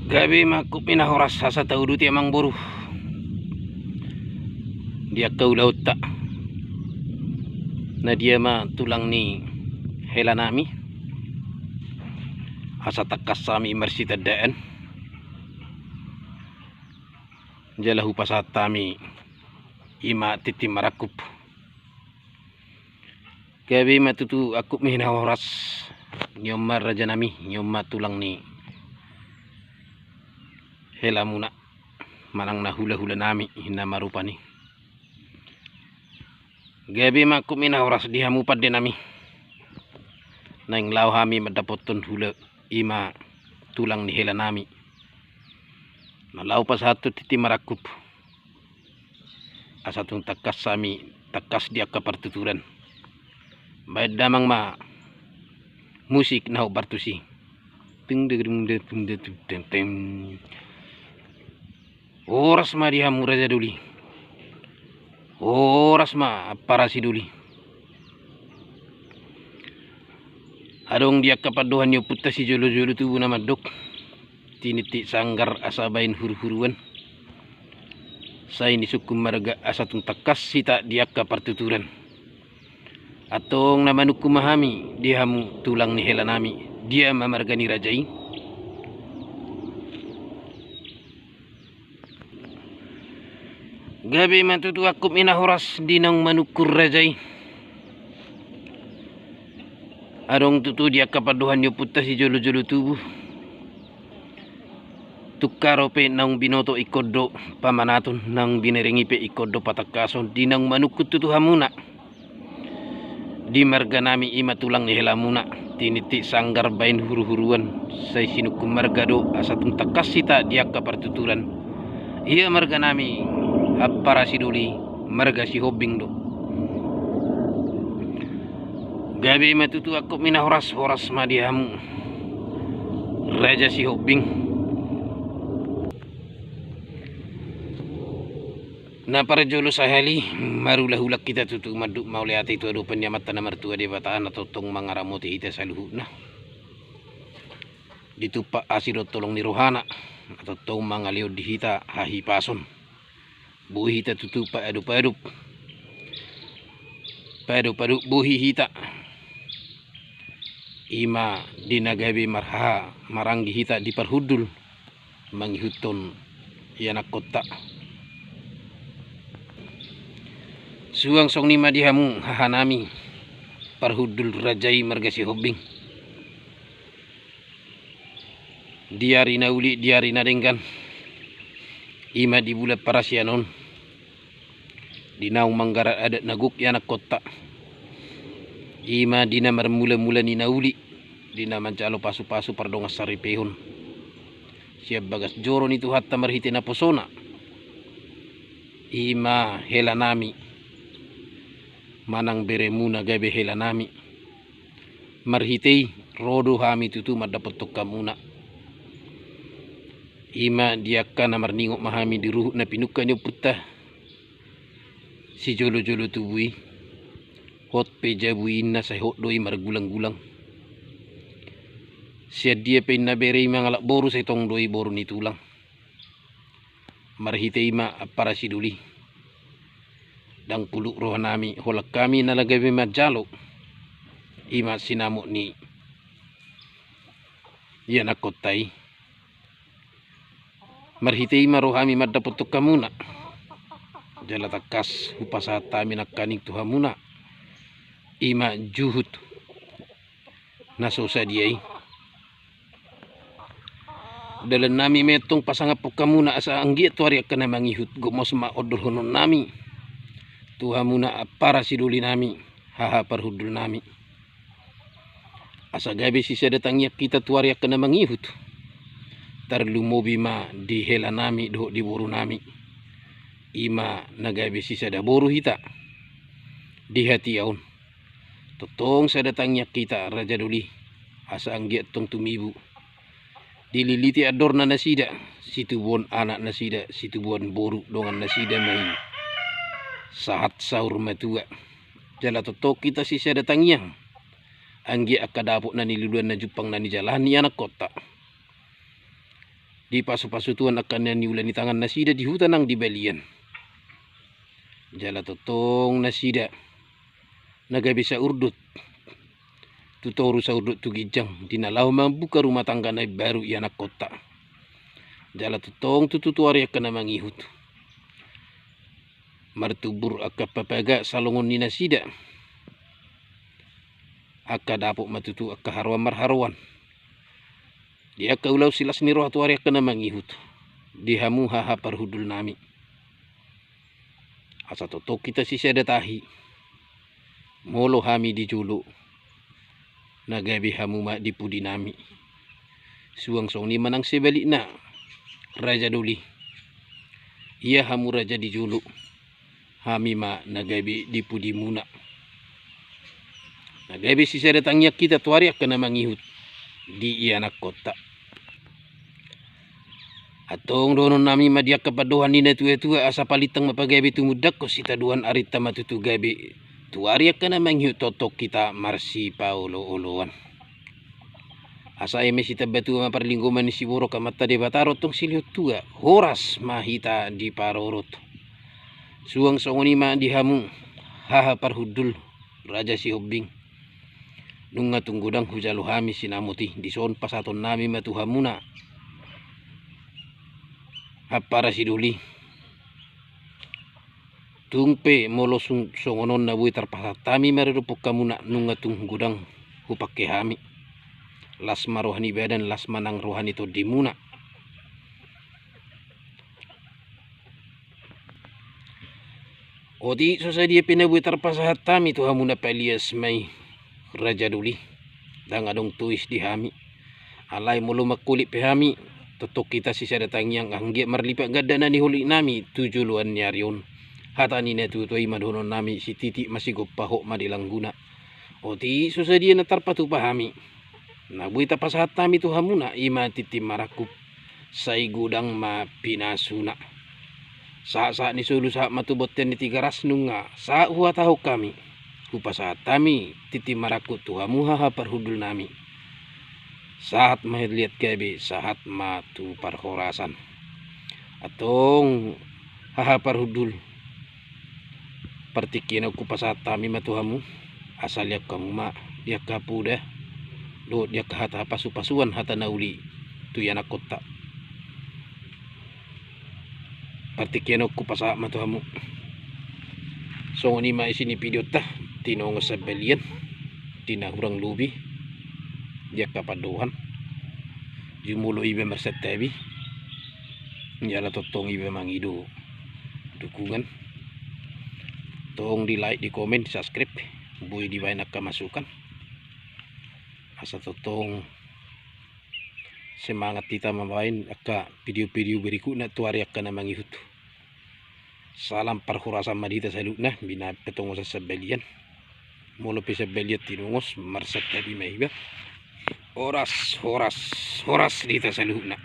Gabi maku pinahoras sa taudu ti amang buru. Dia kau laut tak. Na dia ma tulang ni helanami. Asa takas sami imersi tadaan. Jalahu pasatami ima titi marakup. Gabi matutu aku pinahoras nyomar raja nami nyoma tulang ni helamuna manang na hula-hula nami hina marupani. Gabi maku minahoras dihamupad din nami. Naing law hami madapoton hula ima tulang ni hela nami. Nalaw pa satu titi marakup. Asatong takas sami takas dia kapartuturan. Bayad damang ma musik na bartusi. Ting ding ting. Oras ma dia muraja duli. Oras ma para si duli. Adong dia kapaduhan yo puta si jolo-jolo tubuh na madok. Tiniti sanggar asabain huru-huruan. Say ni sukum marga asatong takas sita dia kapartuturan. Atong namanuk kumahami dihamu tulang ni hela nami. Dia mamargani rajai. Gabi matutu aku minahoras dinang manukur rajai. Adong tutu dia kapaduhan yo puta si jolo-jolo tubuh. Tukaro pe nang binoto ikodo pamanaton nang bineringi pe ikodo patakason dinang manukut tutu hamuna. Di marga nami ima tulang ni helamuna tiniti sanggar bain huru-huruan say sinukum marga do asatong takas sita dia kapartuturan. Iya marga nami para siduli marga si hobing do. Gabi matutu aku minahoras-horas madihamu raja si hobing. Na para jolo sahali marulah hulak kita tutu maduk mauliati itu adu penyamatan na mertua dewataan atau tong mangaramoti ita saluhuna. Ditupak asiro tolong ni rohana atau tong mangalio dihita hahi pason. Buhi hita tutu pa adup-adup. Padu-padu buhi hita. Ima dinagabi marha maranggi hita di perhudul manghihuton yanak kota. Suang song ni madihamu hahanami perhudul rajai marga si hobing. Diari nauli diari nadengkan. Ima di bulat parasyanon. Dinaung manggara adat naguk yanak kota. Ima dina marmula-mula ni nauli. Dina mancalo pasu-pasu pardongas saripehon. Siap bagas joron itu hatta marhiti na posona. Ima hela nami. Manang beremuna gabe hela nami. Marhitei rodo hami tutu madapotok kamuna. Ima diaka na marningok mahami diruhut na pinukan yo putah. Si jolo-jolo tubui. Hot peja buin na say hot doi margulang-gulang. Siya dia pe na berei mangalak boru say tong doi boru ni tulang. Marhitei ma para siduli. Dang puluk roh nami holak kami nalagabi majalo. Ima sinamuk ni yana kotai. Marhitei ma rohami madapotok kamuna. Jala takas upasata minakaning tuhamuna. Ima juhut nasosa diay. Dalam nami metong pasangapok kamuna asa anggi tuari akan na mangihut gumos maodol honon nami. Tuhamuna para siduli nami haha perhudul nami. Asa gabi sisa datangnya kita tuari akan na mangihut. Tarlumobi ma di hela nami do di boru nami. Ima nagabi sisa da boru hita. Di hati yaun. Totong sa datangnya kita raja duli. Asa anggiat tong tumibu. Dililiti ador na nasida. Situ buon anak nasida. Situ buon boru dongan nasida mai. Saat sahur matua. Jala totok kita sisa datangnya. Anggi akadapok na niluluan na jupang na ni jalan ni anak kota. di pasu-pasu tuan akan niulan di tangan nasida di hutan ang di balian. Jala totong nasida naga bisa urdut tutoru sa urdut tu gijang dinalau membuka rumah tangga na baru i anak kota. Jala totong tututuari akan mangihut martubur akka papaga salongon ni nasida akka dapok matutu akka harwan marharwan dia ka ulau silas ni roh tuari akan mangihut dihamu haha parhudul nami asa totok kita sisa datahi molo hami dijulu nagabi hamu ma dipudi nami suang song ni manang sebalik na raja duli ia hamu raja dijulu hami ma nagabi dipudi muna nagabi sisa datangnya kita tuari akan mangihut di anak kota atong donon nami ma dia kepadohan nina tua-tua asa palitang mapagabi tumudak ko sita duan arita matutu gabi tuari akan mangihut totok kita marsi paulo oloan asa eme sita batu maparlingguman ni siburo kamata de bataro tong siliut tua horas mahita di parorot suang songoni ma dihamu haha parhudul raja si hobing nunga tunggudang hujalu hami sinamuti dison pasaton nami matuhamuna apara siduli tungpe molo songonon na bui tarpasatami marerupuk kamuna nunga tunggudang hupakke hami lasma rohani badan lasma nang rohani to dimuna odi so dia pinabui tarpasatami tu hamuna palias mai raja duli dang adong tuis di hami alai mulu makulit pe hami totok kita sisa datang yang anggi marlipat gadana ni huli nami tujuluan nyarion hata ni netu tuai madonon nami si titik masih gopahok madilangguna oti susah dia natar patu pahami na buita pasahat nami tu hamuna ima titi marakup sai gudang ma pinasuna saat ni sulu saat matuboten ni tiga ras nunga saat huwa tahu kami kupasahat kami titi marakut tu hamu haha parhudul nami saat mahliat gabi saat matu parhorasan atong haha parhudul partikin aku pasat kami matuhamu asal yak kamu ma dia kapuda do dia kahata pasu-pasuan hata nauli tu anak kota partikin aku pasat matuhamu so ni ma isini video tah tinong sa belian tina hurang lubi dia kapaduhan jumulo ibe mersetebi nyala totong ibe mangido dukungan tong di like di komen di subscribe bui di banyak masukan asa totong semangat kita membawain akka video-video berikutnya tuari akan mangihut salam parhurasan madita salutna bina petong sa sebelian molo pesa beliat tinungos mersetebi maiba horas dita salutna